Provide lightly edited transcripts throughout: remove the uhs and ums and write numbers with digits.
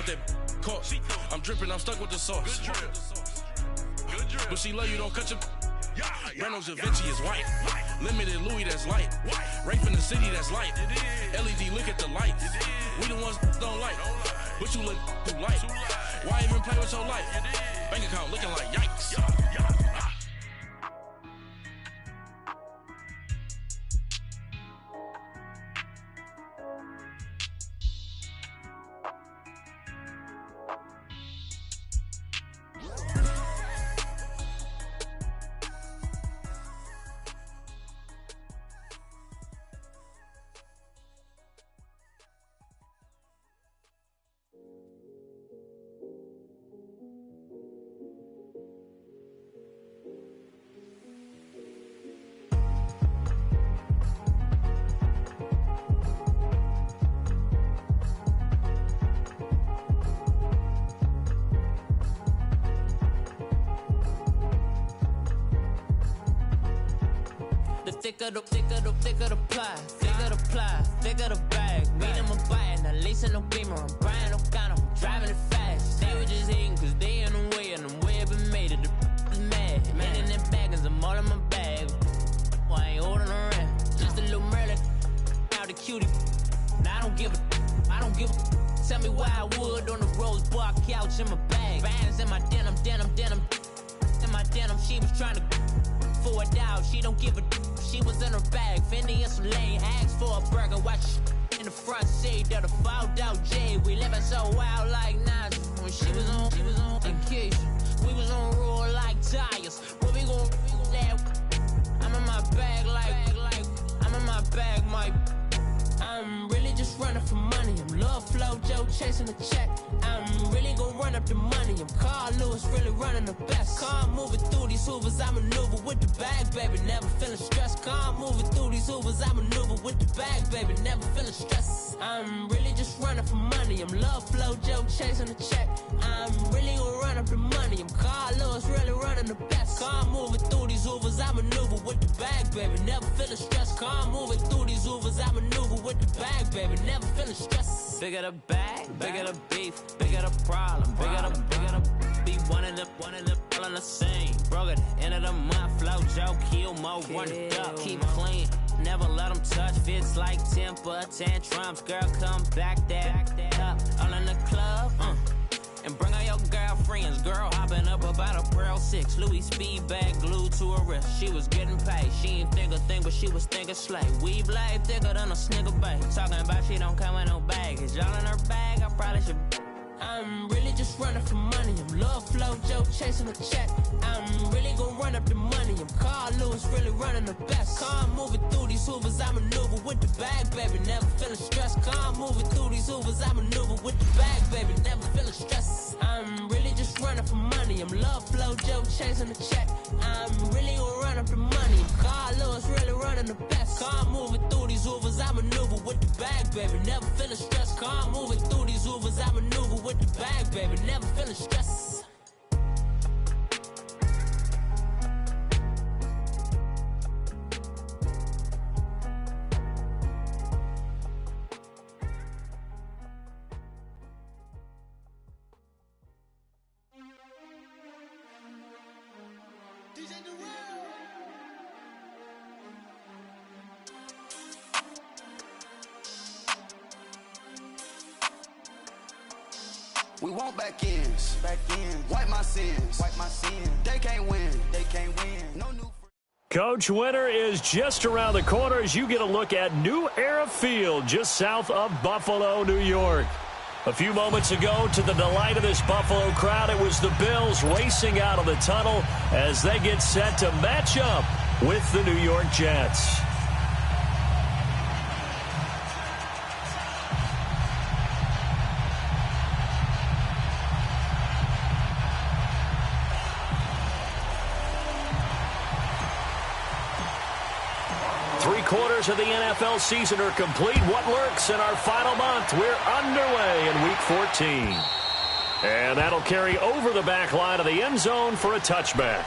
that caught. I'm dripping, I'm stuck with the sauce. Good drip. But she love you, don't cut your. Brano Javinci is white. Limited Louis, that's light. Rape in the city, that's light. LED, look at the lights. We the ones don't like. But you look too light. Why even play with your life? Bank account looking like yikes. Thicker the ply, thicker the bag. Meet them a buying, at least in no beamer. I'm buying no kind of, driving it fast. They were just hating cause they in the way, and the way it been made it, the is mad. Man in them baggins, I'm all in my bag. I ain't holding around, just a little Merlin, out the cutie. Now I don't give a, tell me why I would on the rose bar couch in my bag. Bands in my denim, in my denim, she was trying to for a doubt, she don't give a. She was in her bag, Fendi and some lane hags for a burger. Watch in the front seat of the fouled out J. We living so wild like Nas. When she was on vacation, we was on roll like tires. What we gon' let? I'm in my bag like I'm in my bag, my. I'm really just running for money. I'm Love Flow Joe chasing the check. I'm really gon' run up the money. I'm Carl Lewis, really running the best. Car moving through these hoovers, I maneuver with the bag, baby. Never feeling stressed. Car moving through these hoovers, I maneuver with the bag, baby. Never feeling stressed. I'm really just running for money. I'm Love Flow Joe chasing the check. I'm really gon' run up the money. I'm Carl Lewis, really running the best. Car moving through these hoovers, I maneuver with the bag, baby. Never feeling stressed. Car moving through these hoovers, I maneuver with the bag, baby. Never feeling stressed. Bigger the bag, bigger the beef, bigger the problem, bigger the be one of the all in the same. Broke at the end of the month, flow Joe, kill mo, run it up, keep clean. Never let them touch, fits like temper tantrums. Girl, come back that up, all in the club, and bring all your girlfriends. Girl hopping up about a Pearl 6 Louis speed bag glued to her wrist. She was getting paid, she ain't think a thing, but she was thinking slay. We blade thicker than a snigger bag. Talking about she don't come with no baggage. Y'all in her bag, I probably should. I'm really just running for money. I'm Love Flow Joe chasing the check. I'm really gon' run up the money. I'm Carl Lewis, really running the best. Car moving through these hoovers, I maneuver with the bag, baby. Never feeling stressed. Car moving through these hoovers, I maneuver with the bag, baby. Never feeling stressed. I'm really just running for money. I'm Love Flow Joe chasing the check. I'm really gon' run up the money. I'm Carl Lewis, really running the best. Car moving through these hoovers, I maneuver with the bag, baby. Never feeling stressed. Car moving through these hoovers, I maneuver with the bag, baby. Never feeling stressed. We want back ends. Wipe my sins. They can't win. No new. Coach, winter is just around the corner as you get a look at New Era Field just south of Buffalo, New York. A few moments ago, to the delight of this Buffalo crowd, it was the Bills racing out of the tunnel as they get set to match up with the New York Jets. Three-quarters of the NFL season are complete. What lurks in our final month? We're underway in Week 14. And that'll carry over the back line of the end zone for a touchback.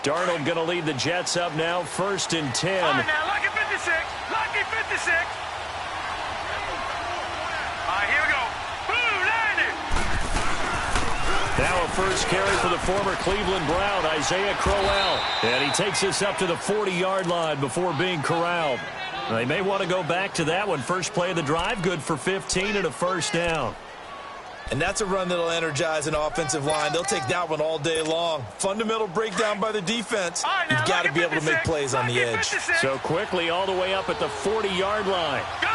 Darnold going to lead the Jets up now, 1st and 10. All right, now, lucky 56. Lucky 56. All right, here we go. Boom, landed. Now a first carry for the former Cleveland Brown, Isaiah Crowell. And he takes us up to the 40-yard line before being corralled. They may want to go back to that one. First play of the drive, good for 15 and a first down. And that's a run that'll energize an offensive line. They'll take that one all day long. Fundamental breakdown by the defense. Right, You've got to be able to make plays on the edge. 56. So quickly all the way up at the 40-yard line. Gone.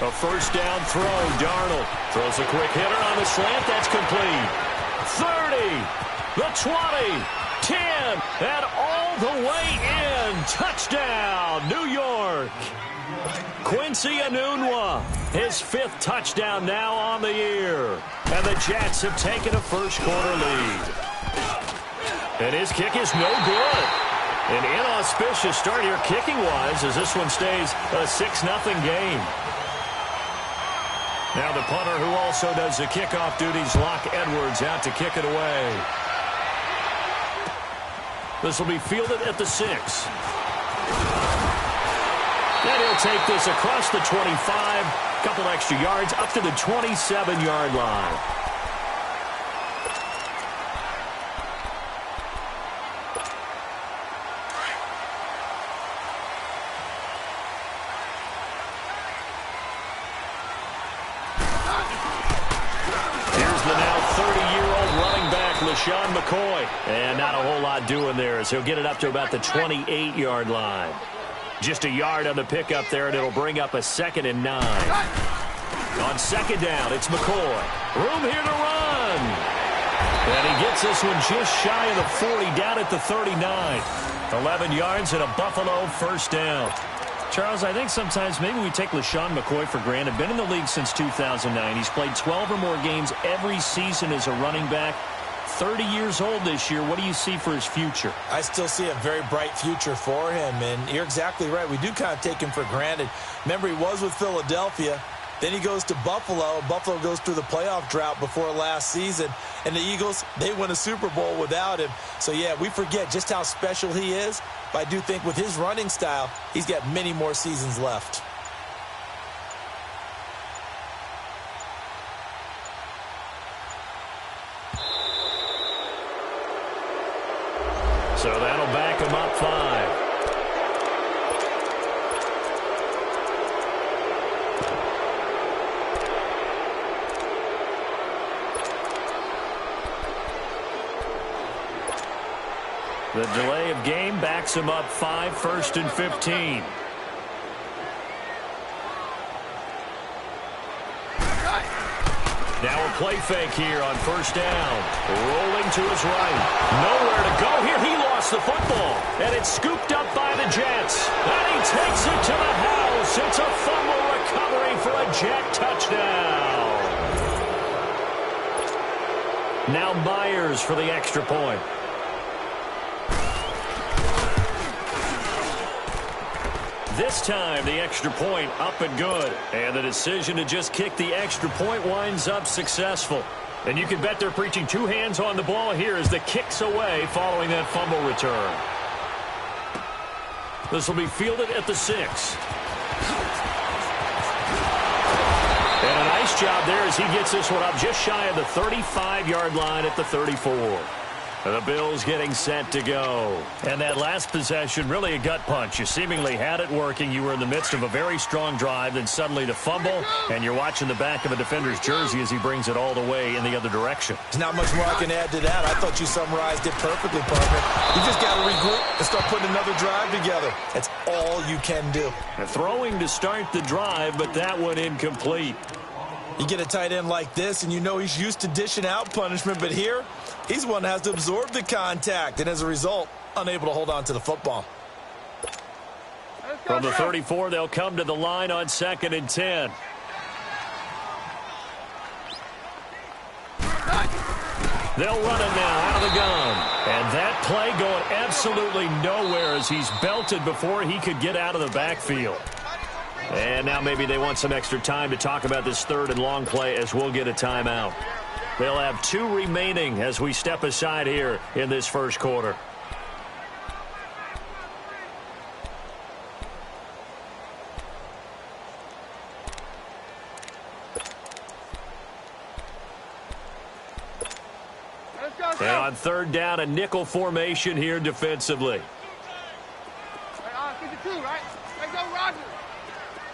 A first down throw. Darnold throws a quick hitter on the slant. That's complete. 30, the 20, 10, and all the way in. Touchdown, New York. Quincy Enunwa, his 5th touchdown now on the year. And the Jets have taken a first-quarter lead. And his kick is no good. An inauspicious start here kicking-wise as this one stays a 6-0 game. Now the punter who also does the kickoff duties, Locke Edwards, out to kick it away. This will be fielded at the 6. And he'll take this across the 25, couple extra yards, up to the 27-yard line. Sean McCoy. And not a whole lot doing there as he'll get it up to about the 28-yard line. Just a yard on the pickup there, and it'll bring up a 2nd and 9. On 2nd down, it's McCoy. Room here to run. And he gets this one just shy of the 40, down at the 39. 11 yards and a Buffalo first down. Charles, I think sometimes maybe we take LeSean McCoy for granted. Been in the league since 2009. He's played 12 or more games every season as a running back. 30 years old this year. What do you see for his future? I still see a very bright future for him, and you're exactly right. We do kind of take him for granted. Remember, he was with Philadelphia. Then he goes to Buffalo. Buffalo goes through the playoff drought before last season. And the Eagles, they win a Super Bowl without him. So, yeah, we forget just how special he is. But I do think with his running style, he's got many more seasons left. So that'll back him up 5. The delay of game backs him up 5, 1st and 15. Now a play fake here on first down. Rolling to his right. Nowhere to go here. He lost the football. And it's scooped up by the Jets. And he takes it to the house. It's a fumble recovery for a Jet touchdown. Now Myers for the extra point. This time, the extra point up and good. And the decision to just kick the extra point winds up successful. And you can bet they're preaching 2 hands on the ball here as the kick's away following that fumble return. This will be fielded at the 6. And a nice job there as he gets this one up just shy of the 35-yard line at the 34. The Bills getting set to go. And that last possession, really a gut punch. You seemingly had it working. You were in the midst of a very strong drive, then suddenly the fumble, and you're watching the back of a defender's jersey as he brings it all the way in the other direction. There's not much more I can add to that. I thought you summarized it perfectly, partner. You just got to regroup and start putting another drive together. That's all you can do. Throwing to start the drive, but that one incomplete. You get a tight end like this, and you know he's used to dishing out punishment, but here, he's one that has to absorb the contact, and as a result, unable to hold on to the football. From the 34, they'll come to the line on 2nd and 10. They'll run it now out of the gun. And that play going absolutely nowhere as he's belted before he could get out of the backfield. And now maybe they want some extra time to talk about this 3rd and long play as we'll get a timeout. They'll have 2 remaining as we step aside here in this first quarter. And on third down, a nickel formation here defensively. Hey, 52, right? Hey, go Roger.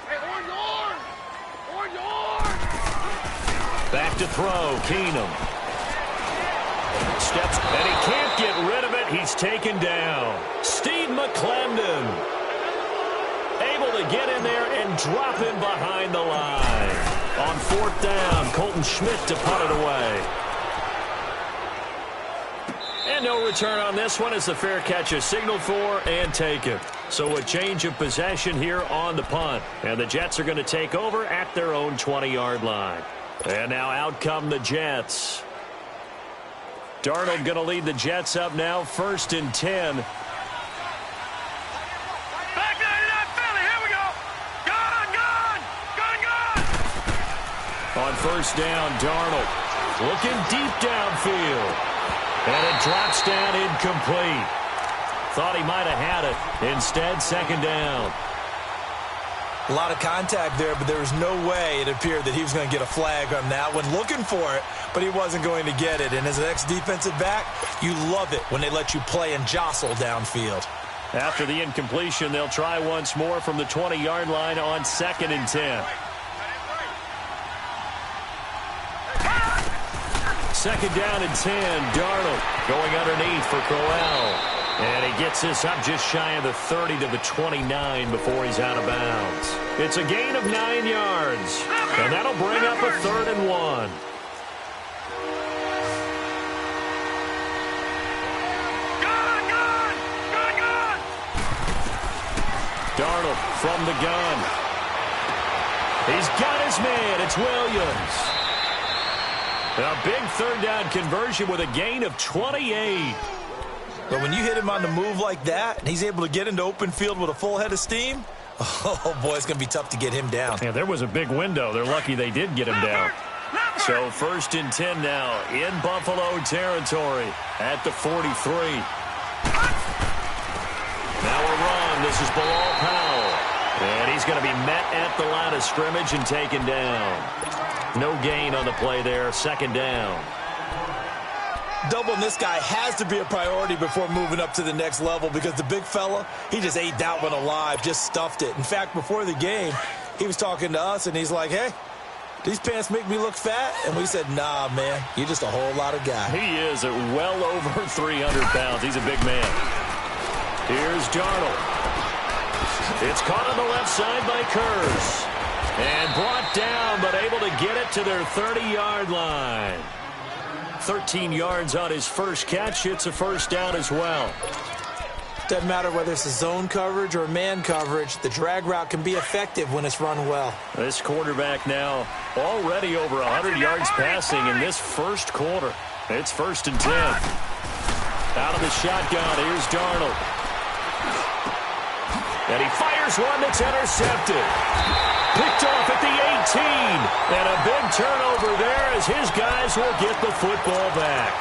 Hey, orange. Back to throw, Keenum. Steps, and he can't get rid of it. He's taken down. Steve McClendon able to get in there and drop him behind the line. On fourth down, Colton Schmidt to punt it away. And no return on this one as the fair catch is signaled for and taken. So a change of possession here on the punt. And the Jets are going to take over at their own 20-yard line. And now out come the Jets. Darnold going to lead the Jets up now, 1st and 10. Back 99 Philly, here we go. Gun. On first down, Darnold looking deep downfield. And it drops down incomplete. Thought he might have had it. Instead, second down. A lot of contact there, but there was no way it appeared that he was going to get a flag on that one. Looking for it, but he wasn't going to get it. And as an ex-defensive back, you love it when they let you play and jostle downfield. After the incompletion, they'll try once more from the 20-yard line on 2nd and 10. Second down and 10. Darnold going underneath for Crowell. And he gets this up just shy of the 30 to the 29 before he's out of bounds. It's a gain of 9 yards. And that'll bring up a 3rd and 1. Gun. Darnold from the gun. He's got his man. It's Williams. A big third down conversion with a gain of 28. But when you hit him on the move like that, and he's able to get into open field with a full head of steam, oh, boy, it's going to be tough to get him down. Yeah, there was a big window. They're lucky they did get him down. So 1st and 10 now in Buffalo territory at the 43. Now a run. This is Bilal Powell. And he's going to be met at the line of scrimmage and taken down. No gain on the play there. Second down. Doubling this guy has to be a priority before moving up to the next level because the big fella, he just ate that one alive, just stuffed it. In fact, before the game, he was talking to us, and he's like, hey, these pants make me look fat? And we said, nah, man, you're just a whole lot of guy. He is at well over 300 pounds. He's a big man. Here's Darnold. It's caught on the left side by Kurz. And brought down, but able to get it to their 30-yard line. 13 yards on his first catch. It's a first down as well. Doesn't matter whether it's a zone coverage or man coverage. The drag route can be effective when it's run well. This quarterback now already over 100 yards passing in this first quarter. It's 1st and 10. Out of the shotgun, here's Darnold. And he fires one that's intercepted. Picked off at the 18. And a big turnover there as his guys will get the football back.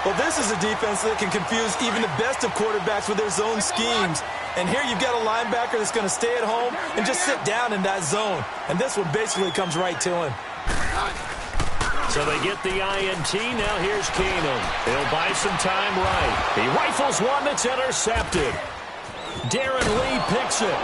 Well, this is a defense that can confuse even the best of quarterbacks with their zone schemes. And here you've got a linebacker that's going to stay at home and just sit down in that zone. And this one basically comes right to him. So they get the INT. Now here's Keenum. He'll buy some time right. He rifles one that's intercepted. Darren Lee picks it.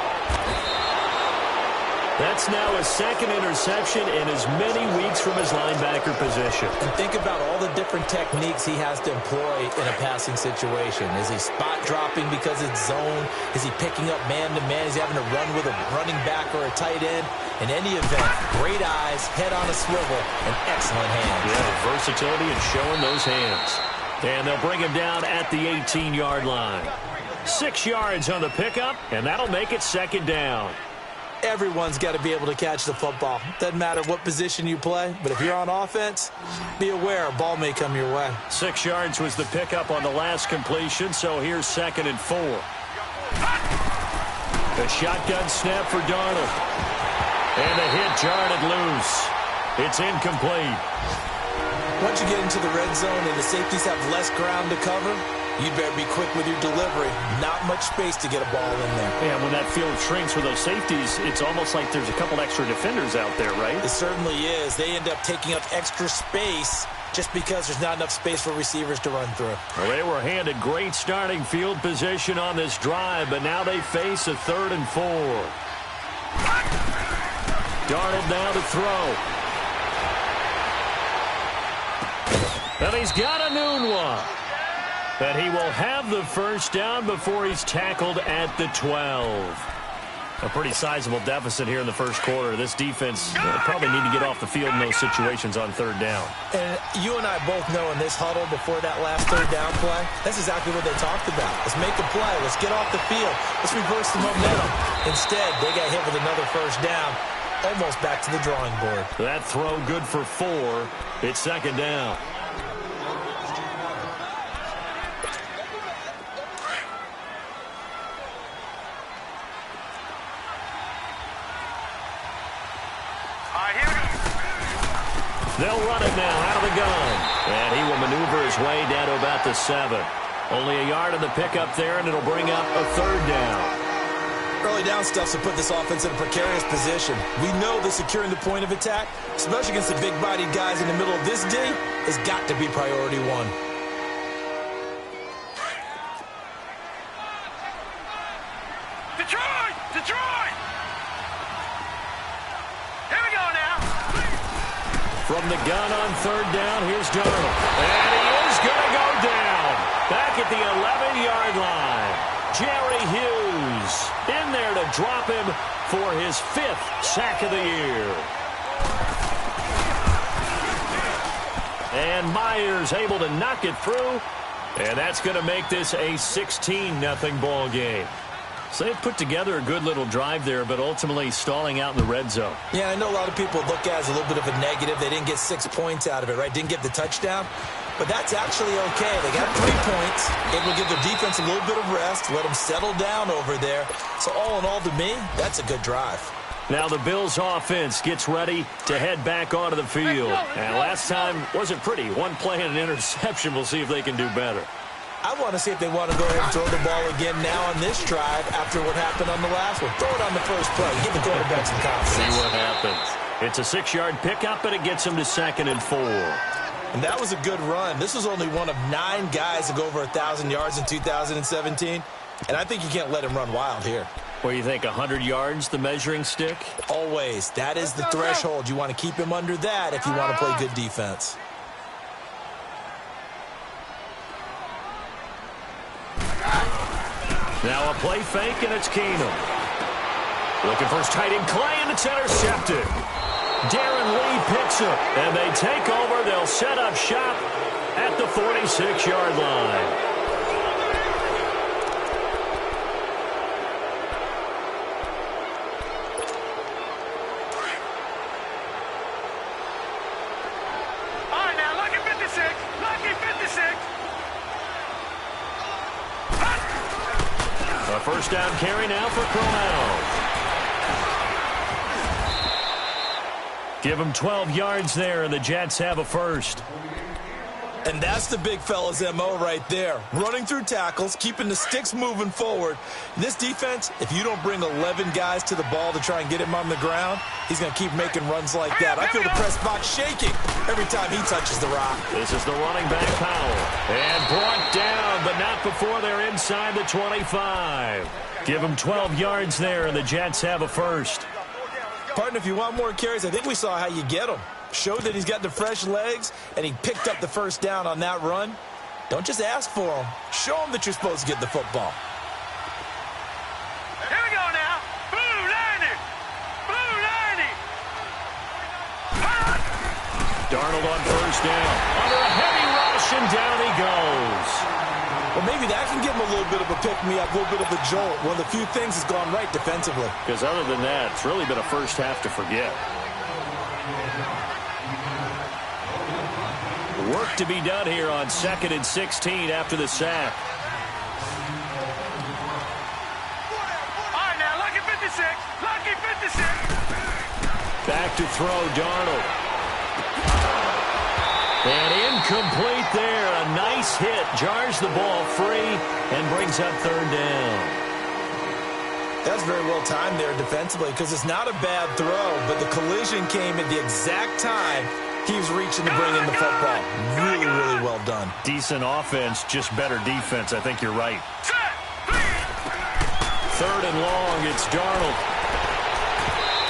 That's now his 2nd interception in as many weeks from his linebacker position. And think about all the different techniques he has to employ in a passing situation. Is he spot dropping because it's zone? Is he picking up man-to-man? Is he having to run with a running back or a tight end? In any event, great eyes, head on a swivel, and excellent hands. Yeah, versatility and showing those hands. And they'll bring him down at the 18-yard line. 6 yards on the pickup, and that'll make it 2nd down. Everyone's got to be able to catch the football. Doesn't matter what position you play, but if you're on offense, be aware a ball may come your way. 6 yards was the pickup on the last completion, so here's 2nd and 4. A shotgun snap for Darnold. And the hit jarred it loose. It's incomplete. Once you get into the red zone and the safeties have less ground to cover, you better be quick with your delivery. Not much space to get a ball in there. Yeah, when that field shrinks with those safeties, it's almost like there's a couple extra defenders out there, right? It certainly is. They end up taking up extra space just because there's not enough space for receivers to run through. Well, they were handed great starting field position on this drive, but now they face a 3rd and 4. Darnold now to throw. And he's got a noon one. But he will have the first down before he's tackled at the 12. A pretty sizable deficit here in the first quarter. This defense probably need to get off the field in those situations on 3rd down. And you and I both know in this huddle before that last 3rd down play, that's exactly what they talked about. Let's make a play. Let's get off the field. Let's reverse the momentum. Instead, they got hit with another first down, almost back to the drawing board. That throw good for 4. It's 2nd down. They'll run it now out of the gun. And he will maneuver his way down to about the 7. Only a yard in the pickup there, and it'll bring up a 3rd down. Early down stuff to put this offense in a precarious position. We know that securing the point of attack, especially against the big-bodied guys in the middle of this D, has got to be priority 1. Detroit! Detroit! Here we go now. From the gun on 3rd down, here's Darnold. And he is going to go down. Back at the 11-yard line. Jerry Hughes in there to drop him for his 5th sack of the year. And Myers able to knock it through. And that's going to make this a 16-0 ball game. So they've put together a good little drive there, but ultimately stalling out in the red zone. Yeah, I know a lot of people look at it as a little bit of a negative. They didn't get 6 points out of it, right? Didn't get the touchdown. But that's actually okay. They got 3 points. It will give their defense a little bit of rest, let them settle down over there. So all in all, to me, that's a good drive. Now the Bills offense gets ready to head back onto the field. And last time wasn't pretty. 1 play and an interception. We'll see if they can do better. I want to see if they want to go ahead and throw the ball again now on this drive after what happened on the last one. Throw it on the first play. Give the quarterback some confidence. See what happens. It's a 6-yard pickup, and it gets him to 2nd and 4. And that was a good run. This was only one of 9 guys to go over 1,000 yards in 2017. And I think you can't let him run wild here. What do you think, 100 yards, the measuring stick? Always. That is the threshold. You want to keep him under that if you want to play good defense. Now a play fake, and it's Keenum. Looking for his tight end Clay, and it's intercepted. Darren Lee picks him, and they take over. They'll set up shop at the 46-yard line. All right, now, lucky 56. Lucky 56. A first down carry now for Crowell. Give him 12 yards there, and the Jets have a first. And that's the big fella's MO right there. Running through tackles, keeping the sticks moving forward. This defense, if you don't bring 11 guys to the ball to try and get him on the ground, he's going to keep making runs like that. I feel the press box shaking every time he touches the rock. This is the running back, Powell. And brought down, but not before they're inside the 25. Give him 12 yards there, and the Jets have a first. Partner, if you want more carries, I think we saw how you get them. Showed that he's got the fresh legs, and he picked up the first down on that run. Don't just ask for them. Show them that you're supposed to get the football. Here we go now. Blue 90. Blue 90. Darnold on first down. Under a heavy rush, and down he goes. Well, maybe that can give him a little bit of a pick-me-up, a little bit of a jolt. One of the few things has gone right defensively. Because other than that, it's really been a first half to forget. Work to be done here on 2nd and 16 after the sack. All right, now, lucky 56. Lucky 56. Back to throw, Darnold. And incomplete there. A nice hit. Jars the ball free and brings up third down. That's very well timed there defensively because it's not a bad throw, but the collision came at the exact time he was reaching to bring in the football. Really, really well done. Decent offense, just better defense. I think you're right. Third and long, it's Darnold.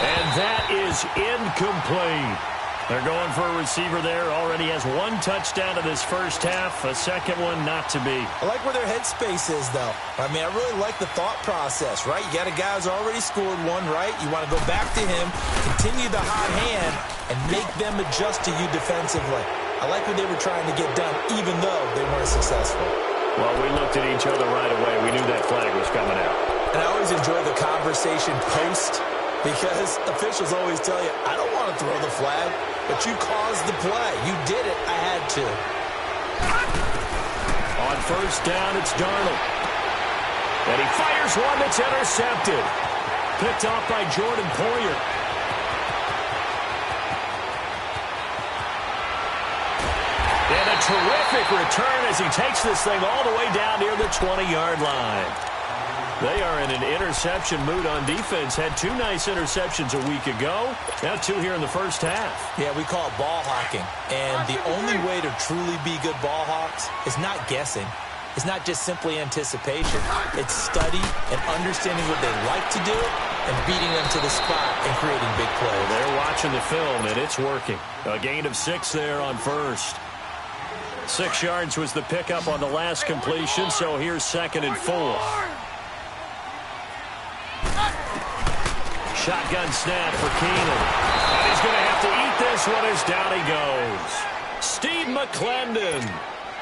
And that is incomplete. They're going for a receiver there. Already has one touchdown in this first half. A second one not to be. I like where their headspace is, though. I mean, I really like the thought process, right? You got a guy who's already scored one, right? You want to go back to him, continue the hot hand, and make them adjust to you defensively. I like what they were trying to get done, even though they weren't successful. Well, we looked at each other right away. We knew that flag was coming out. And I always enjoy the conversation post, because officials always tell you, I don't want to throw the flag, but you caused the play. You did it. I had to. On first down, it's Darnold. And he fires one that's intercepted. Picked off by Jordan Poyer. And a terrific return as he takes this thing all the way down near the 20-yard line. They are in an interception mood on defense. Had two nice interceptions a week ago. Now two here in the first half. Yeah, we call it ball hawking. And the only way to truly be good ball hawks is not guessing. It's not just simply anticipation. It's study and understanding what they like to do and beating them to the spot and creating big plays. They're watching the film, and it's working. A gain of 6 there on first. 6 yards was the pickup on the last completion, so here's 2nd and 4. Shotgun snap for Keenan. And he's going to have to eat this one as down he goes. Steve McClendon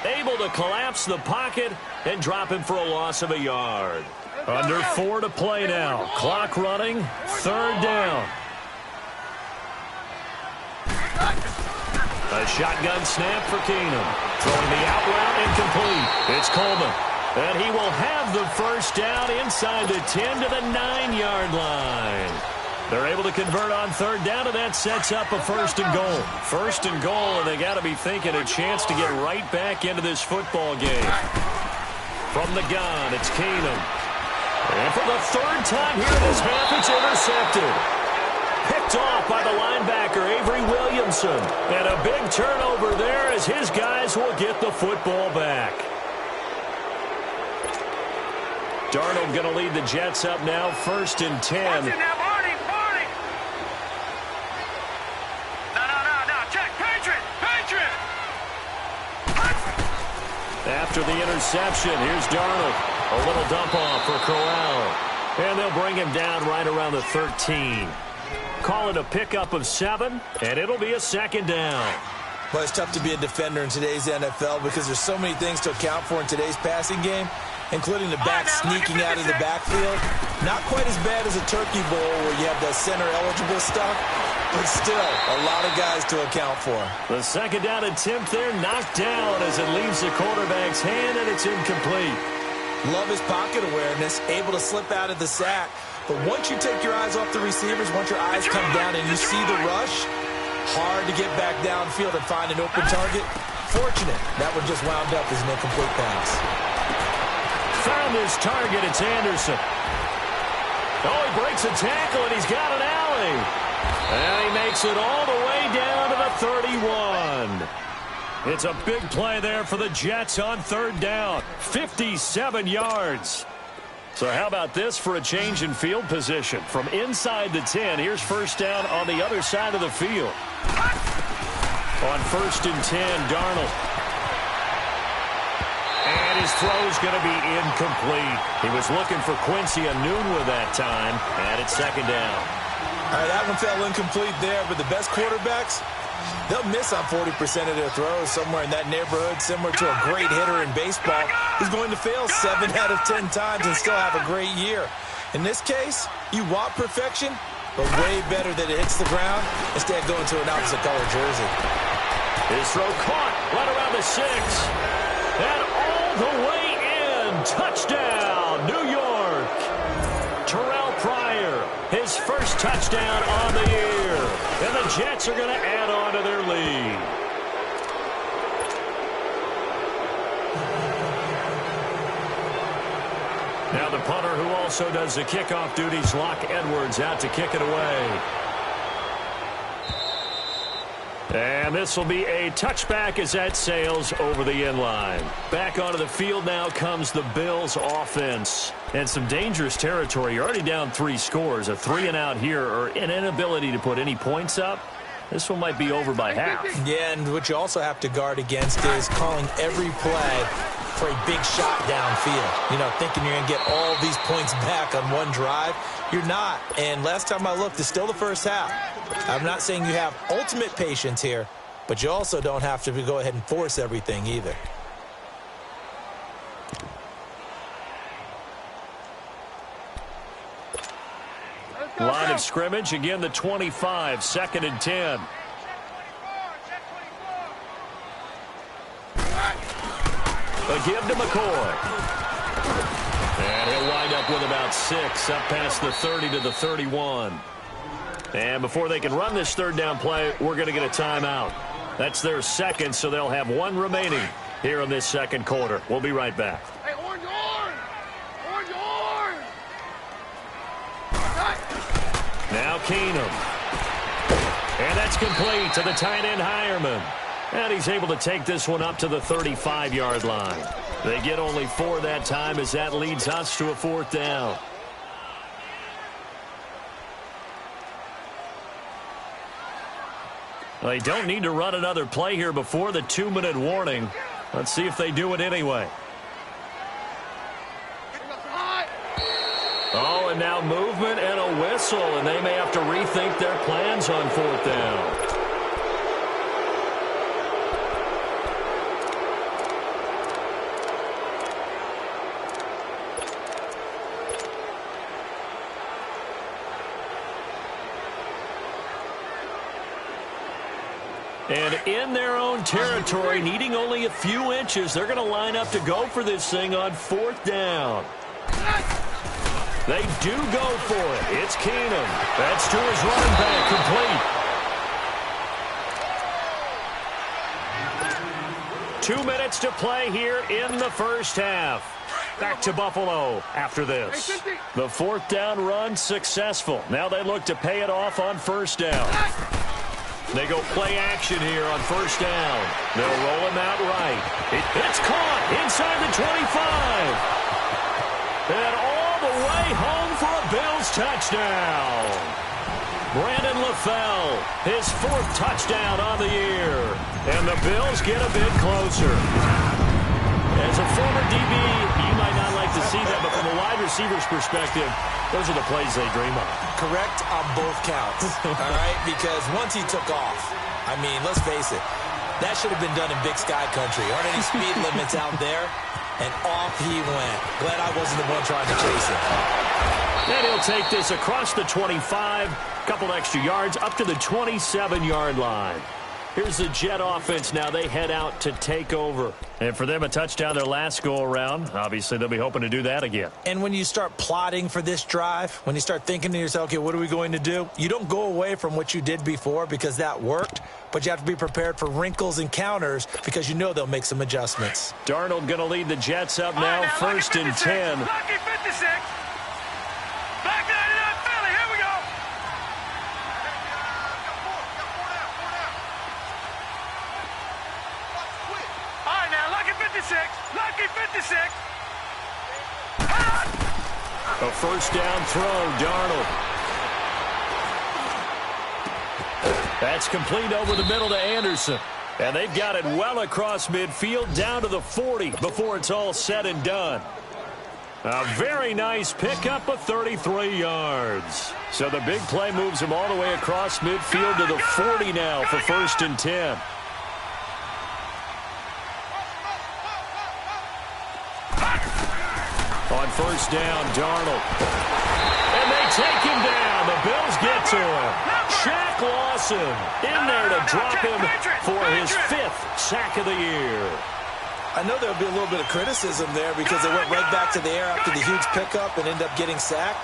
able to collapse the pocket and drop him for a loss of a yard. Under 4 to play now. Clock running. 3rd down. A shotgun snap for Keenan. Throwing the out route incomplete. It's Coleman. And he will have the first down inside the 10 to the 9-yard line. They're able to convert on 3rd down, and that sets up a 1st and goal. 1st and goal, and they got to be thinking a chance to get right back into this football game. From the gun, it's Keenum. And for the 3rd time here in this half, it's intercepted. Picked off by the linebacker, Avery Williamson. And a big turnover there as his guys will get the football back. Darnold going to lead the Jets up now, 1st and 10. After the interception, here's Darnold. A little dump off for Corral. And they'll bring him down right around the 13. Call it a pickup of 7, and it'll be a 2nd down. Well, it's tough to be a defender in today's NFL because there's so many things to account for in today's passing game, including the back sneaking out of the backfield. Not quite as bad as a turkey bowl where you have the center-eligible stuff, but still a lot of guys to account for. The 2nd down attempt there knocked down as it leaves the quarterback's hand, and it's incomplete. Love his pocket awareness, able to slip out of the sack. But once you take your eyes off the receivers, once your eyes come down and you see the rush, hard to get back downfield and find an open target. Fortunate, that one just wound up as an incomplete pass. Found his target, it's Anderson. Oh, he breaks a tackle, and he's got an alley. And he makes it all the way down to the 31. It's a big play there for the Jets on 3rd down. 57 yards. So how about this for a change in field position? From inside the 10, here's 1st down on the other side of the field. On 1st and 10, Darnold. And his throw's going to be incomplete. He was looking for Quincy Enunwa that time, and it's 2nd down. All right, that one fell incomplete there, but the best quarterbacks, they'll miss on 40% of their throws somewhere in that neighborhood, similar to a great hitter in baseball who's going to fail 7 out of 10 times and still have a great year. In this case, you want perfection, but way better that it hits the ground instead of going to an opposite color jersey. His throw caught right around the 6. And all the way in. Touchdown, New York. Terrell Pryor, his first touchdown on the year. And the Jets are going to add on to their lead. punter who also does the kickoff duties, Locke Edwards, out to kick it away. And this will be a touchback as that sails over the end line. Back onto the field now comes the Bills offense. And some dangerous territory. You're already down 3 scores. A 3-and-out here, or an inability to put any points up. This one might be over by half. Yeah, and what you also have to guard against is calling every play for a big shot downfield. You know, thinking you're going to get all these points back on one drive. You're not. And last time I looked, it's still the first half. I'm not saying you have ultimate patience here, but you also don't have to go ahead and force everything either. Line of scrimmage, again the 25, 2nd and 10. A give to McCoy. And he'll wind up with about 6, up past the 30 to the 31. And before they can run this 3rd down play, we're going to get a timeout. That's their 2nd, so they'll have 1 remaining here in this 2nd quarter. We'll be right back. Hey, orange, orange! Orange, orange! Now Keenum. And that's complete to the tight end Hireman. And he's able to take this one up to the 35-yard line. They get only 4 that time as that leads us to a 4th down. They don't need to run another play here before the 2-minute warning. Let's see if they do it anyway. Oh, and now movement and a whistle, and they may have to rethink their plans on 4th down. And in their own territory, needing only a few inches, they're going to line up to go for this thing on 4th down. They do go for it. It's Keenum. That's to his running back, complete. 2 minutes to play here in the first half. Back to Buffalo after this. The 4th down run successful. Now they look to pay it off on 1st down. They go play action here on 1st down. They'll roll him out right. It's caught inside the 25. And all the way home for a Bills touchdown. Brandon LaFell, his 4th touchdown on the year. And the Bills get a bit closer. As a former DB, you might not like to see that, but from a wide receiver's perspective, those are the plays they dream of. Correct on both counts, all right? Because once he took off, I mean, let's face it, that should have been done in Big Sky Country. Aren't any speed limits out there? And off he went. Glad I wasn't the one trying to chase him. And he'll take this across the 25, couple extra yards, up to the 27-yard line. Here's the Jet offense now. They head out to take over. And for them, a touchdown their last go-around. Obviously, they'll be hoping to do that again. And when you start plotting for this drive, when you start thinking to yourself, okay, what are we going to do? You don't go away from what you did before because that worked, but you have to be prepared for wrinkles and counters because you know they'll make some adjustments. Darnold going to lead the Jets up now, 1st and 10. Lucky 56. Back 99 Philly. Here we go. All right, now, lucky 56. Lucky 56. A 1st down throw, Darnold. That's complete over the middle to Anderson. And they've got it well across midfield down to the 40 before it's all said and done. A very nice pickup of 33 yards. So the big play moves them all the way across midfield to the 40 now for 1st and 10. On 1st down, Darnold. And they take him down. The Bills get to him. Shaq Lawson in there to drop him for his 5th sack of the year. I know there'll be a little bit of criticism there because they went right back to the air after the huge pickup and end up getting sacked.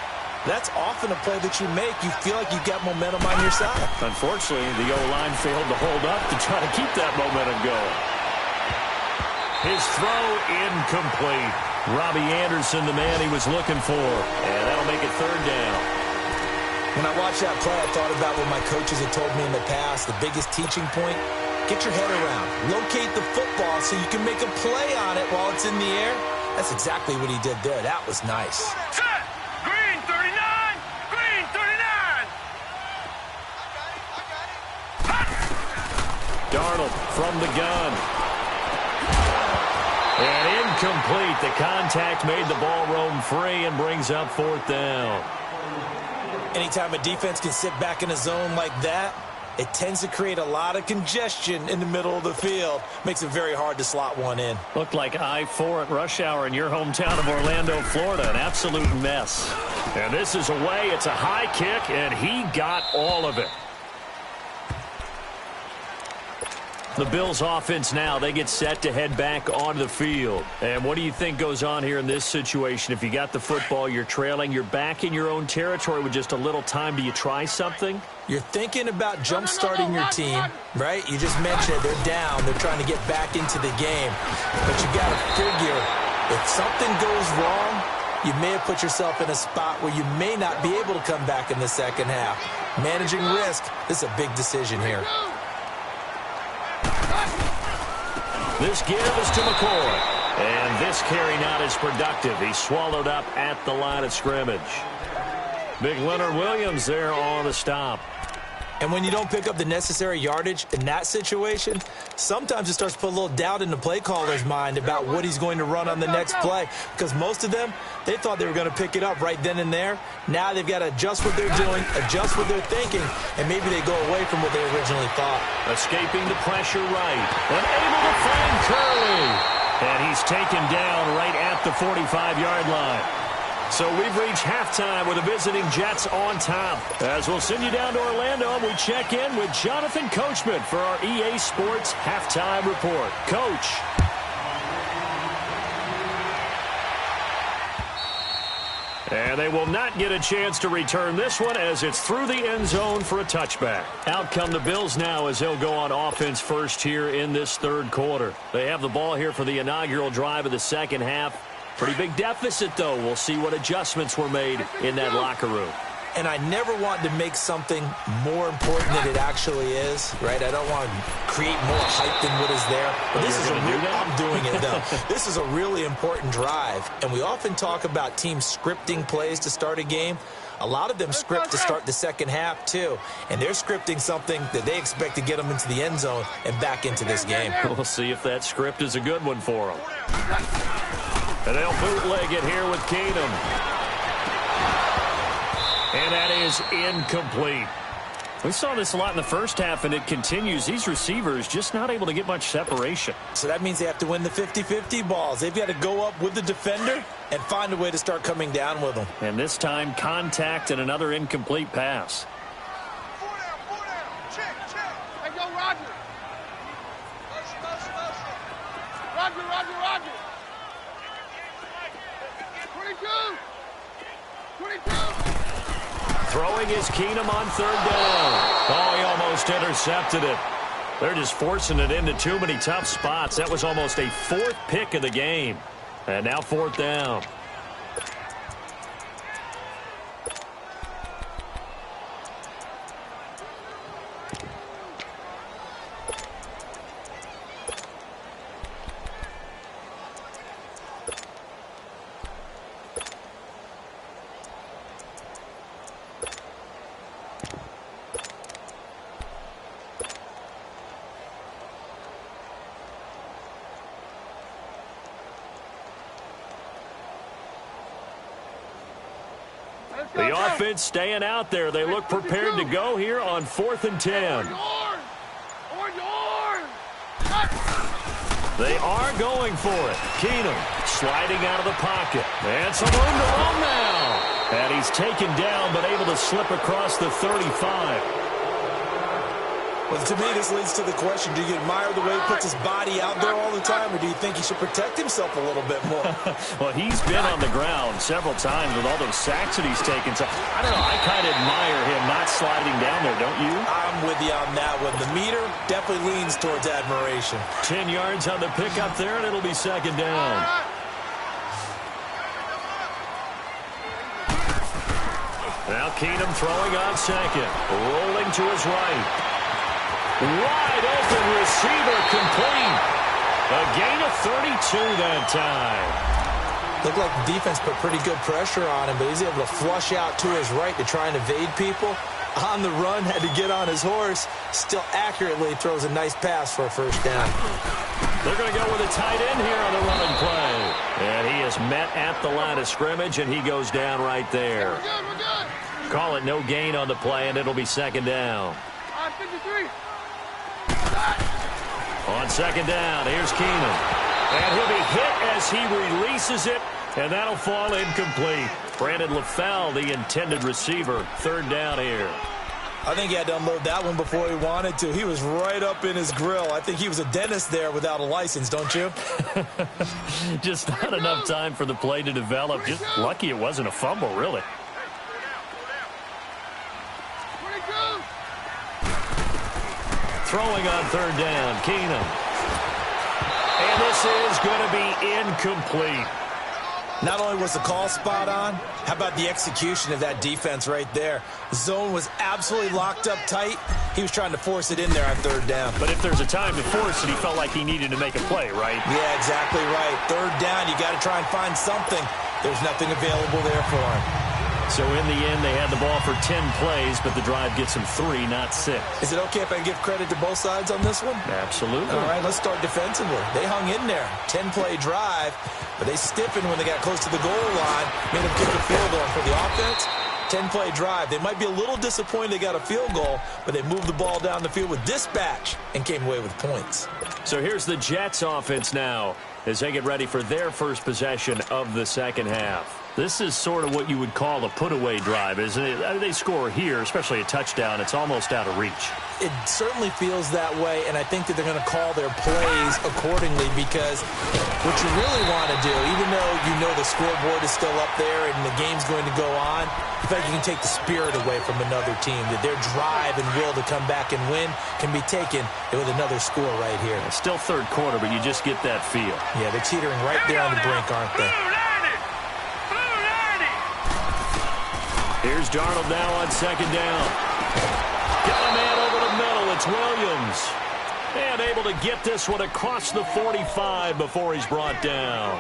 That's often a play that you make. You feel like you've got momentum on your side. Unfortunately, the O-line failed to hold up to try to keep that momentum going. His throw incomplete. Robbie Anderson, the man he was looking for. And that'll make it third down. When I watched that play, I thought about what my coaches had told me in the past. The biggest teaching point, get your head around. Locate the football so you can make a play on it while it's in the air. That's exactly what he did there. That was nice. Set! Green 39! Green 39! Darnold from the gun. And incomplete. The contact made the ball roam free and brings up fourth down. Anytime a defense can sit back in a zone like that, it tends to create a lot of congestion in the middle of the field. Makes it very hard to slot one in. Looked like I-4 at rush hour in your hometown of Orlando, Florida. An absolute mess. And this is away. It's a high kick, and he got all of it. The Bills offense now, they get set to head back onto the field. And what do you think goes on here in this situation? If you got the football, you're trailing, you're back in your own territory with just a little time. Do you try something? You're thinking about jump-starting your team, right? You just mentioned they're down. They're trying to get back into the game. But you got to figure, if something goes wrong, you may have put yourself in a spot where you may not be able to come back in the second half. Managing risk, this is a big decision here. This give is to McCoy. And this carry not as productive. He's swallowed up at the line of scrimmage. Big Leonard Williams there on the stop. And when you don't pick up the necessary yardage in that situation, sometimes it starts to put a little doubt in the play caller's mind about what he's going to run on the next play. Because most of them, they thought they were going to pick it up right then and there. Now they've got to adjust what they're doing, adjust what they're thinking, and maybe they go away from what they originally thought. Escaping the pressure right. And able to find Curley. And he's taken down right at the 45-yard line. So we've reached halftime with the visiting Jets on top. As we'll send you down to Orlando, we check in with Jonathan Coachman for our EA Sports Halftime Report. Coach. And they will not get a chance to return this one as it's through the end zone for a touchback. Out come the Bills now as they'll go on offense first here in this third quarter. They have the ball here for the inaugural drive of the second half. Pretty big deficit, though. We'll see what adjustments were made in that locker room. And I never want to make something more important than it actually is, right? I don't want to create more hype than what is there. But this is I'm doing it, though. This is a really important drive. And we often talk about teams scripting plays to start a game. A lot of them script to start the second half, too. And they're scripting something that they expect to get them into the end zone and back into this game. We'll see if that script is a good one for them. And they'll bootleg it here with Keenum. And that is incomplete. We saw this a lot in the first half, and it continues. These receivers just not able to get much separation. So that means they have to win the 50-50 balls. They've got to go up with the defender and find a way to start coming down with them. And this time, contact and another incomplete pass. 4 down. Check. Hey, go, Roger. Motion. Roger. 22. Throwing is Keenum on third down. Oh, he almost intercepted it. They're just forcing it into too many tough spots. That was almost a fourth pick of the game. And now fourth down. The offense staying out there. They look prepared to go here on 4th and 10. They are going for it. Keenum sliding out of the pocket. And some room to roam now. And he's taken down but able to slip across the 35. Well, to me, this leads to the question, do you admire the way he puts his body out there all the time, or do you think he should protect himself a little bit more? Well, he's been on the ground several times with all those sacks that he's taken. So, I don't know, I kind of admire him not sliding down there, don't you? I'm with you on that one. The meter definitely leans towards admiration. 10 yards on the pickup there, and it'll be second down. Now Keenum throwing on second. Rolling to his right. Wide open receiver complete. A gain of 32 that time. Looked like the defense put pretty good pressure on him, but he's able to flush out to his right to try and evade people. On the run, had to get on his horse. Still accurately throws a nice pass for a first down. They're going to go with a tight end here on the running play. And he is met at the line of scrimmage, and he goes down right there. We're good. Call it no gain on the play, and it'll be second down. 53. On second down, here's Keenum. And he'll be hit as he releases it, and that'll fall incomplete. Brandon LaFell, the intended receiver, third down here. I think he had to unload that one before he wanted to. He was right up in his grill. I think he was a dentist there without a license, don't you? Just not enough time for the play to develop. Just lucky it wasn't a fumble, really. Throwing on third down, Keenum. And this is going to be incomplete. Not only was the call spot on, how about the execution of that defense right there? The zone was absolutely locked up tight. He was trying to force it in there on third down. But if there's a time to force it, he felt like he needed to make a play, right? Yeah, exactly right. Third down, you got to try and find something. There's nothing available there for him. So in the end, they had the ball for 10 plays, but the drive gets them 3, not 6. Is it okay if I give credit to both sides on this one? Absolutely. All right, let's start defensively. They hung in there. 10-play drive, but they stiffened when they got close to the goal line, made them kick a field goal. For the offense, 10-play drive. They might be a little disappointed they got a field goal, but they moved the ball down the field with dispatch and came away with points. So here's the Jets offense now as they get ready for their first possession of the second half. This is sort of what you would call a put-away drive, isn't it? They score here, especially a touchdown. It's almost out of reach. It certainly feels that way, and I think that they're going to call their plays accordingly because what you really want to do, even though you know the scoreboard is still up there and the game's going to go on, I feel like you can take the spirit away from another team, that their drive and will to come back and win can be taken with another score right here. It's still third quarter, but you just get that feel. Yeah, they're teetering right there on the brink, aren't they? Here's Darnold now on second down. Got a man over the middle. It's Williams. And able to get this one across the 45 before he's brought down.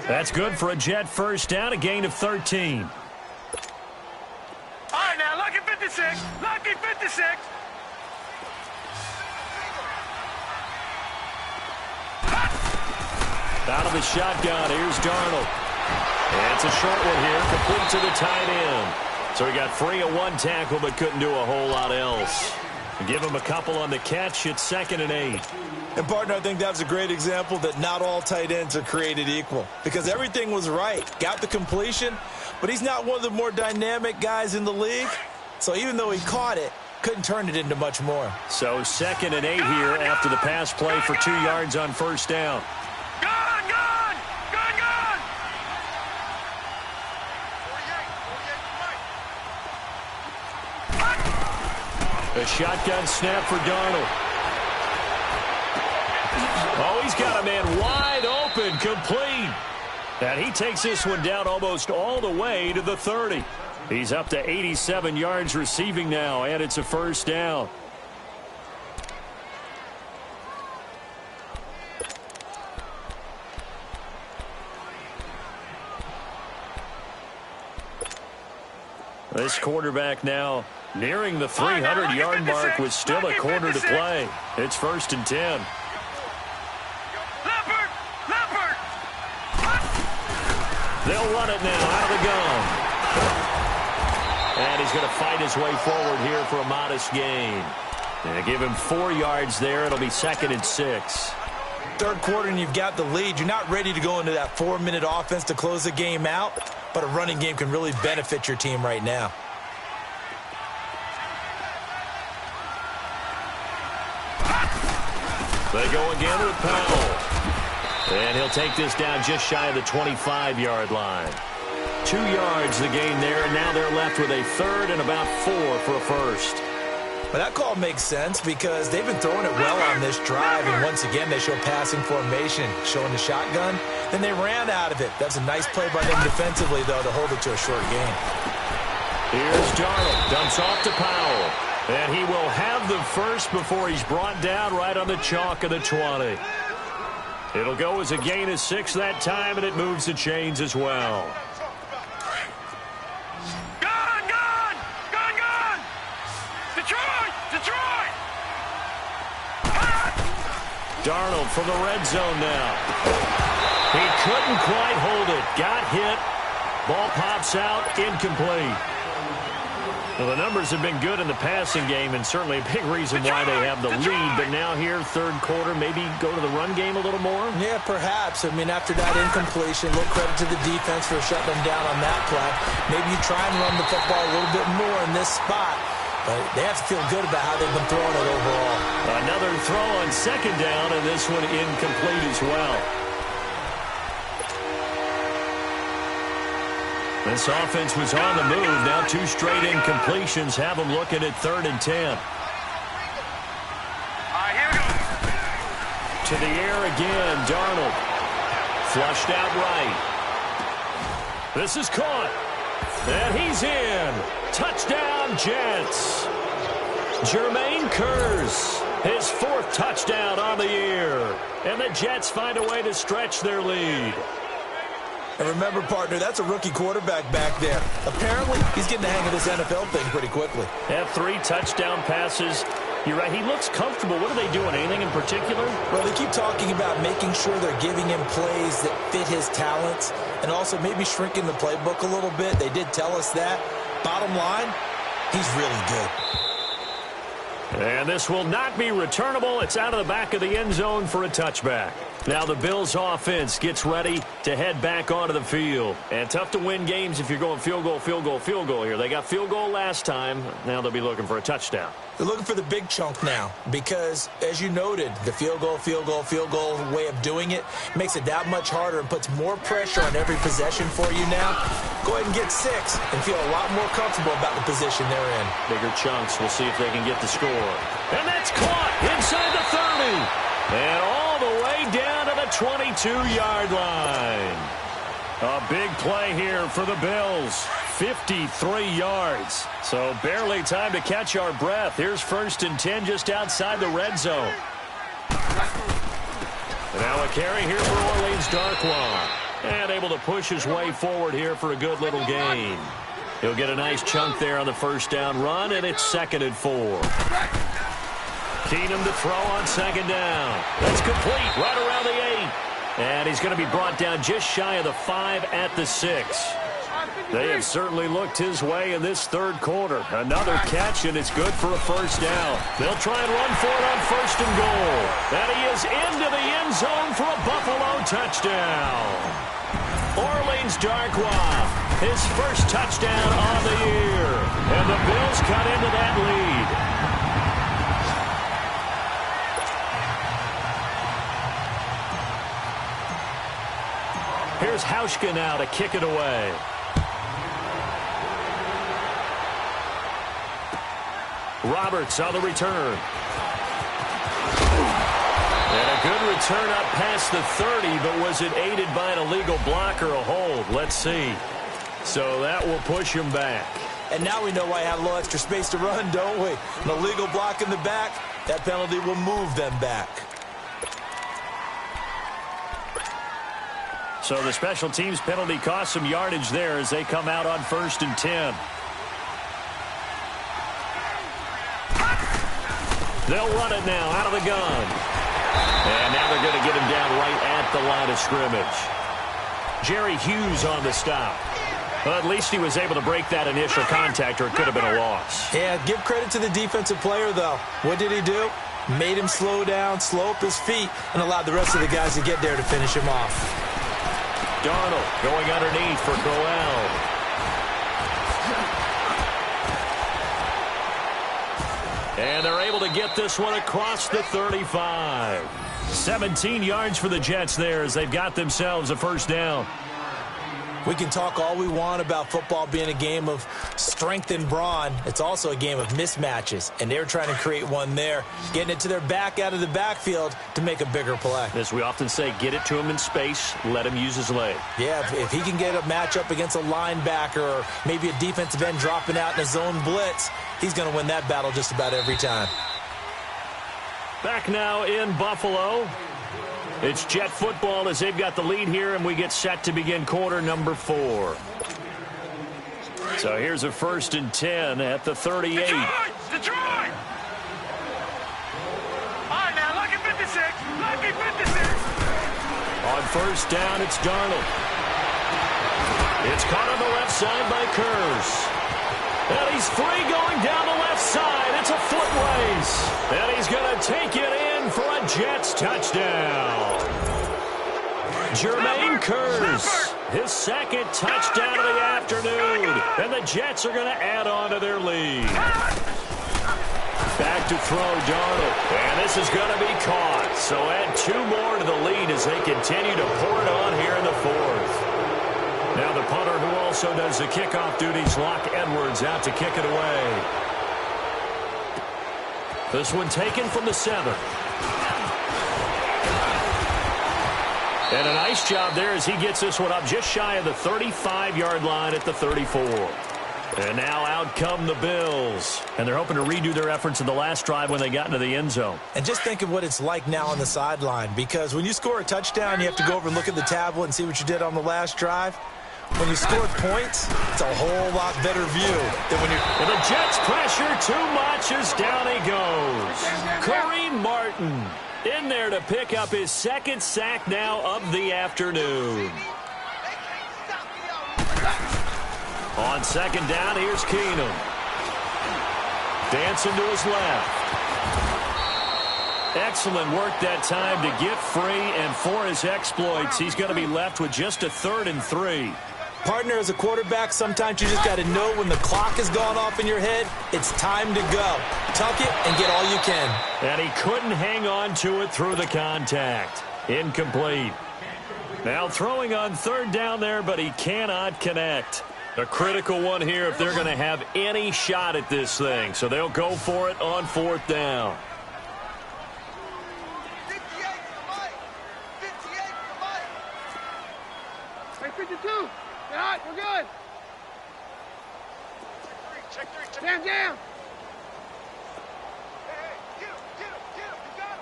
That's good for a Jet first down, a gain of 13. All right, now, lucky 56. Lucky 56. Out of the shotgun, here's Darnold. And it's a short one here, complete to the tight end. So he got free of one tackle, but couldn't do a whole lot else. Give him a couple on the catch. It's 2nd and 8. And, partner, I think that was a great example that not all tight ends are created equal because everything was right. Got the completion, but he's not one of the more dynamic guys in the league. So even though he caught it, couldn't turn it into much more. So 2nd and 8 here after the pass play for 2 yards on first down. A shotgun snap for Darnold. Oh, he's got a man wide open, complete. And he takes this one down almost all the way to the 30. He's up to 87 yards receiving now, and it's a first down. This quarterback now nearing the 300-yard mark with still a quarter to play. It's 1st and 10. Leopard! They'll run it now out of the gun. And he's going to fight his way forward here for a modest gain. And give him 4 yards there. It'll be 2nd and 6. Third quarter and you've got the lead. You're not ready to go into that 4-minute offense to close the game out, but a running game can really benefit your team right now. They go again with Powell. And he'll take this down just shy of the 25-yard line. 2 yards the gain there, and now they're left with a 3rd and about 4 for a first. But that call makes sense because they've been throwing it well on this drive, and once again they show passing formation, showing the shotgun. Then they ran out of it. That's a nice play by them defensively, though, to hold it to a short gain. Here's Darnold. Dumps off to Powell. And he will have the first before he's brought down right on the chalk of the 20. It'll go as a gain of 6 that time, and it moves the chains as well. Gone! Gone! Gone! Gone! Detroit! Detroit! Darnold from the red zone now. He couldn't quite hold it. Got hit. Ball pops out. Incomplete. Well, the numbers have been good in the passing game, and certainly a big reason why they have the lead. But now here, third quarter, maybe go to the run game a little more? Yeah, perhaps. I mean, after that incompletion, a little credit to the defense for shutting them down on that play. Maybe you try and run the football a little bit more in this spot. But they have to feel good about how they've been throwing it overall. Another throw on second down, and this one incomplete as well. This offense was on the move. Now 2 straight incompletions have them looking at 3rd and 10. All right, here we go. To the air again, Darnold. Flushed out right. This is caught. And he's in. Touchdown, Jets. Jermaine Kearse, his 4th touchdown on the year. And the Jets find a way to stretch their lead. And remember, partner, that's a rookie quarterback back there. Apparently, he's getting the hang of this NFL thing pretty quickly. Have 3 touchdown passes. You're right. He looks comfortable. What are they doing? Anything in particular? Well, they keep talking about making sure they're giving him plays that fit his talents and also maybe shrinking the playbook a little bit. They did tell us that. Bottom line, he's really good. And this will not be returnable. It's out of the back of the end zone for a touchback. Now the Bills offense gets ready to head back onto the field. And tough to win games if you're going field goal, field goal, field goal here. They got field goal last time. Now they'll be looking for a touchdown. They're looking for the big chunk now because, as you noted, the field goal way of doing it makes it that much harder and puts more pressure on every possession for you now. Go ahead and get 6 and feel a lot more comfortable about the position they're in. Bigger chunks. We'll see if they can get the score. And that's caught inside the 30. And all the way down to the 22-yard line. A big play here for the Bills. 53 yards. So barely time to catch our breath. Here's 1st and 10 just outside the red zone. Now a carry here for Orleans Darkwa. And able to push his way forward here for a good little gain. He'll get a nice chunk there on the 1st down run, and it's 2nd and 4. Keenum to throw on 2nd down. That's complete right around the 8. And he's going to be brought down just shy of the 5 at the 6. They have certainly looked his way in this 3rd quarter. Another catch, and it's good for a 1st down. They'll try and run for it on 1st and goal. And he is into the end zone for a Buffalo touchdown. Orleans Darkwa, his 1st touchdown on the year. And the Bills cut into that lead. Here's Hauschka now to kick it away. Roberts on the return. And a good return up past the 30, but was it aided by an illegal block or a hold? Let's see. So that will push him back. And now we know why I have a little extra space to run, don't we? An illegal block in the back, that penalty will move them back. So the special teams penalty cost some yardage there as they come out on 1st and 10. They'll run it now out of the gun. And now they're going to get him down right at the line of scrimmage. Jerry Hughes on the stop. Well, at least he was able to break that initial contact, or it could have been a loss. Yeah, give credit to the defensive player, though. What did he do? Made him slow down, slow up his feet, and allowed the rest of the guys to get there to finish him off. Darnold going underneath for Crowell. And they're able to get this one across the 35. 17 yards for the Jets there as they've got themselves a 1st down. We can talk all we want about football being a game of strength and brawn. It's also a game of mismatches, and they're trying to create one there, getting it to their back out of the backfield to make a bigger play. As we often say, get it to him in space, let him use his leg. Yeah, if he can get a matchup against a linebacker or maybe a defensive end dropping out in a zone blitz, he's going to win that battle just about every time. Back now in Buffalo. It's Jet football as they've got the lead here, and we get set to begin quarter number 4. So here's a 1st and 10 at the 38. Detroit! Detroit! All right, now, lucky 56. Lucky 56. On 1st down, it's Darnold. It's caught on the left side by Kurz. And he's free going down the left side. It's a foot race. And he's going to take it in for a Jets touchdown. Jermaine Kurz, his 2nd touchdown of the afternoon. And the Jets are going to add on to their lead. Back to throw Darnold. And this is going to be caught. So add 2 more to the lead as they continue to pour it on here in the 4th. Now the punter who also does the kickoff duties, Locke Edwards, out to kick it away. This one taken from the 7. And a nice job there as he gets this one up just shy of the 35-yard line at the 34. And now out come the Bills. And they're hoping to redo their efforts in the last drive when they got into the end zone. And just think of what it's like now on the sideline, because when you score a touchdown, you have to go over and look at the tablet and see what you did on the last drive. When you scored points, it's a whole lot better view than when you're... And the Jets pressure too much as down he goes. Kareem Martin in there to pick up his 2nd sack now of the afternoon. On 2nd down, here's Keenum. Dancing to his left. Excellent work that time to get free, and for his exploits, he's going to be left with just a 3rd and 3. Partner, as a quarterback, sometimes you just got to know when the clock has gone off in your head, it's time to go. Tuck it and get all you can. And he couldn't hang on to it through the contact. Incomplete. Now throwing on 3rd down there, but he cannot connect. A critical one here if they're going to have any shot at this thing. So they'll go for it on 4th down. 52. All right, we're good. Check 3. Jam, jam. Hey, get him, you got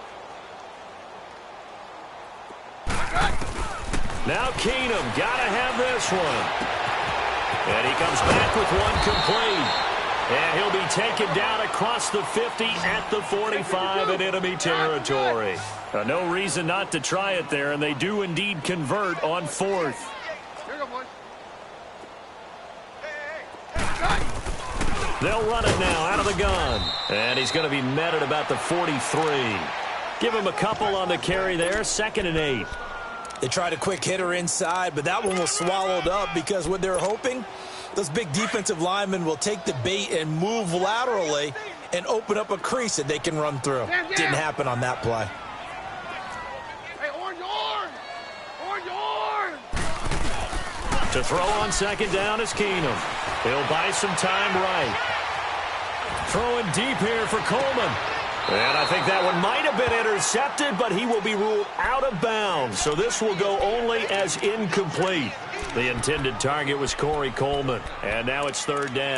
him. Now Keenum, got to have this one. And he comes back with one complete. And he'll be taken down across the 50 at the 45 in enemy territory. No reason not to try it there, and they do indeed convert on 4th. Here you go, boys. They'll run it now out of the gun. And he's going to be met at about the 43. Give him a couple on the carry there, 2nd and 8. They tried a quick hitter inside, but that one was swallowed up because what they're hoping, those big defensive linemen will take the bait and move laterally and open up a crease that they can run through. Didn't happen on that play. Hey, orange! Orange! To throw on 2nd down is Keenum. He'll buy some time right. Throwing deep here for Coleman. And I think that one might have been intercepted, but he will be ruled out of bounds. So this will go only as incomplete. The intended target was Corey Coleman. And now it's 3rd down.